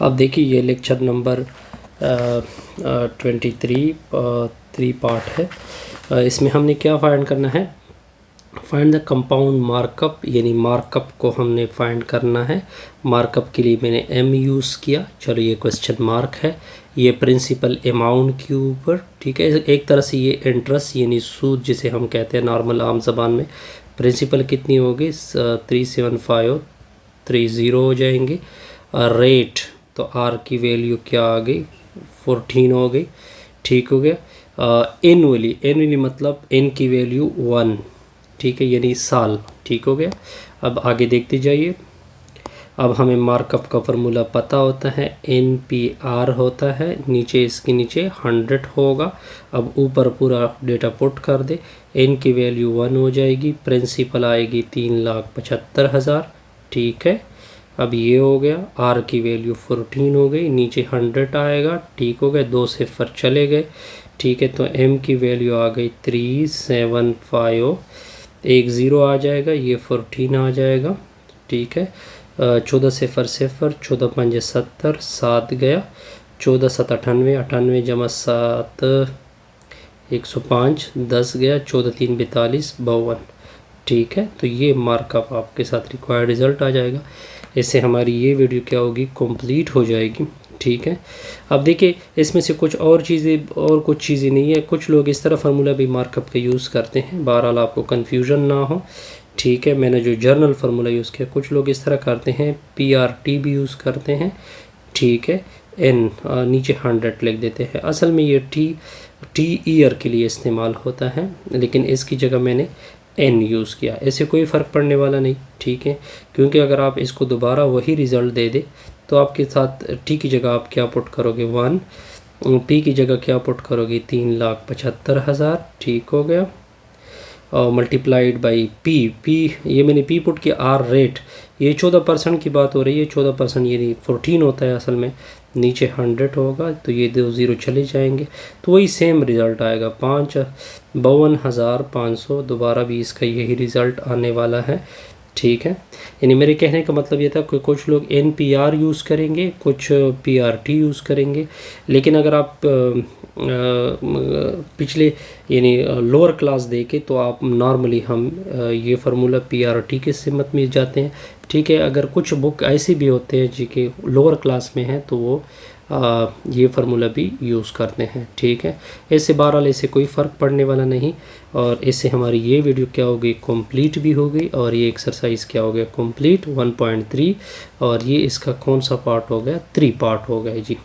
अब देखिए ये लेक्चर नंबर 23 3 पार्ट है। इसमें हमने क्या फाइंड करना है, फाइंड द कंपाउंड मार्कअप, यानी मार्कअप को हमने फाइंड करना है। मार्कअप के लिए मैंने एम यूज़ किया। चलो ये क्वेश्चन मार्क है, ये प्रिंसिपल अमाउंट के ऊपर, ठीक है। एक तरह से ये इंटरेस्ट यानी सूद जिसे हम कहते हैं नॉर्मल आम ज़बान में। प्रिंसिपल कितनी होगी, 37530 हो जाएंगे। रेट तो आर की वैल्यू क्या आ गई, 14 हो गई, ठीक हो गया। एनुअली मतलब एन की वैल्यू 1, ठीक है, यानी साल, ठीक हो गया। अब आगे देखते जाइए। अब हमें मार्कअप का फार्मूला पता होता है, NPR होता है, नीचे इसके नीचे 100 होगा। अब ऊपर पूरा डेटा पुट कर दे, N की वैल्यू 1 हो जाएगी, प्रिंसिपल आएगी 3,75,000, ठीक है। अब ये हो गया, R की वैल्यू 14 हो गई, नीचे 100 आएगा, ठीक हो गया, 2 सिफर चले गए, ठीक है। तो M की वैल्यू आ गई 375, एक ज़ीरो आ जाएगा, ये 14 आ जाएगा, ठीक है। 14 सिफर सिफर, 14 पंजे 70, 7 गया, 14 7 98, 98 जमा 7 105, 10 गया, 14 3 42, 52, ठीक है। तो ये मार्कअप आपके साथ रिक्वायर्ड रिज़ल्ट आ जाएगा। इससे हमारी ये वीडियो क्या होगी, कंप्लीट हो जाएगी, ठीक है। अब देखिए इसमें से कुछ और चीज़ें और कुछ चीज़ें नहीं है, कुछ लोग इस तरह फार्मूला भी मार्कअप का यूज़ करते हैं, बहरहाल आपको कन्फ्यूजन ना हो, ठीक है। मैंने जो जर्नल फार्मूला यूज़ किया, कुछ लोग इस तरह करते हैं, PRT भी यूज़ करते हैं, ठीक है। N नीचे 100 लिख देते हैं, असल में ये टी ईयर के लिए इस्तेमाल होता है, लेकिन इसकी जगह मैंने N यूज़ किया। इससे कोई फ़र्क पड़ने वाला नहीं, ठीक है, क्योंकि अगर आप इसको दोबारा वही रिज़ल्ट दे दे तो आपके साथ T की जगह आप क्या पुट करोगे 1, P की जगह क्या पुट करोगे 3,75,000, ठीक हो गया, और मल्टीप्लाइड बाई P ये मैंने P पुट किया। R रेट, ये 14% की बात हो रही है, 14% यानी 14 होता है असल में, नीचे 100 होगा, तो ये 2 ज़ीरो चले जाएंगे, तो वही सेम रिज़ल्ट आएगा, 52,500, दोबारा भी इसका यही रिज़ल्ट आने वाला है, ठीक है। यानी मेरे कहने का मतलब ये था कि कुछ लोग NPR यूज़ करेंगे, कुछ PRT यूज़ करेंगे, लेकिन अगर आप पिछले यानी लोअर क्लास देखें तो आप नॉर्मली हम ये फार्मूला PRT के सिमत में जाते हैं, ठीक है। अगर कुछ बुक ऐसे भी होते हैं जो कि लोअर क्लास में हैं तो वो ये फार्मूला भी यूज़ करते हैं, ठीक है। इससे बहरहाल इससे कोई फ़र्क पड़ने वाला नहीं, और इससे हमारी ये वीडियो क्या होगी, कंप्लीट भी हो गई, और ये एक्सरसाइज क्या हो गया, कंप्लीट 1.3, और ये इसका कौन सा पार्ट हो गया, 3 पार्ट हो गया जी।